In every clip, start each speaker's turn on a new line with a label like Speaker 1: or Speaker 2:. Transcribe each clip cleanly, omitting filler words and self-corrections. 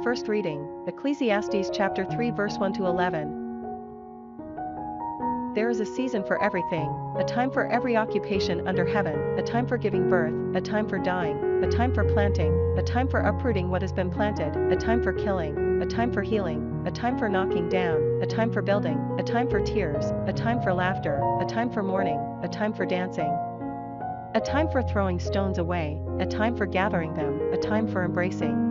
Speaker 1: First reading, Ecclesiastes chapter 3 verse 1 to 11. There is a season for everything, a time for every occupation under heaven, a time for giving birth, a time for dying, a time for planting, a time for uprooting what has been planted, a time for killing, a time for healing, a time for knocking down, a time for building, a time for tears, a time for laughter, a time for mourning, a time for dancing, a time for throwing stones away, a time for gathering them, a time for embracing,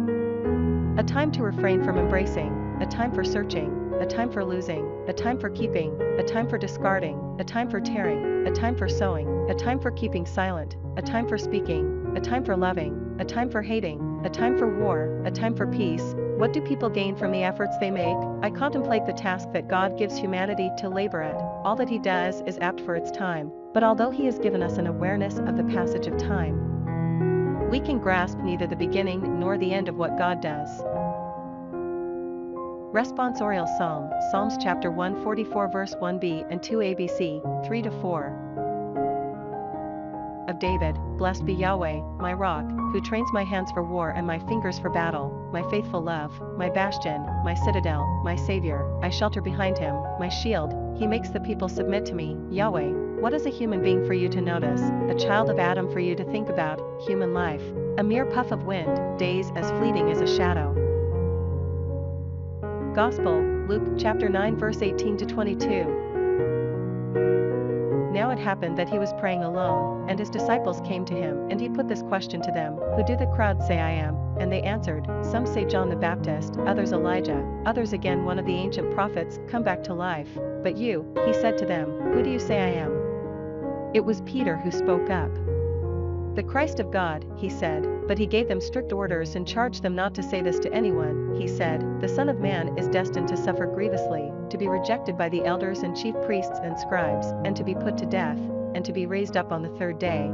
Speaker 1: a time to refrain from embracing, a time for searching, a time for losing, a time for keeping, a time for discarding, a time for tearing, a time for sowing, a time for keeping silent, a time for speaking, a time for loving, a time for hating, a time for war, a time for peace. What do people gain from the efforts they make? I contemplate the task that God gives humanity to labor at. All that He does is apt for its time, but although He has given us an awareness of the passage of time, we can grasp neither the beginning nor the end of what God does. Responsorial Psalm, Psalms chapter 144 verse 1b and 2 ABC, 3-4. Of David, blessed be Yahweh, my rock, who trains my hands for war and my fingers for battle, my faithful love, my bastion, my citadel, my savior, I shelter behind him, my shield, he makes the people submit to me. Yahweh, what is a human being for you to notice, a child of Adam for you to think about, human life, a mere puff of wind, days as fleeting as a shadow. Gospel, Luke chapter 9 verse 18-22. Now it happened that he was praying alone, and his disciples came to him, and he put this question to them, Who do the crowd say I am? And they answered, Some say John the Baptist, others Elijah, others again one of the ancient prophets, come back to life. But you, he said to them, Who do you say I am? It was Peter who spoke up. The Christ of God, he said, but he gave them strict orders and charged them not to say this to anyone. He said, The Son of Man is destined to suffer grievously, to be rejected by the elders and chief priests and scribes, and to be put to death, and to be raised up on the third day.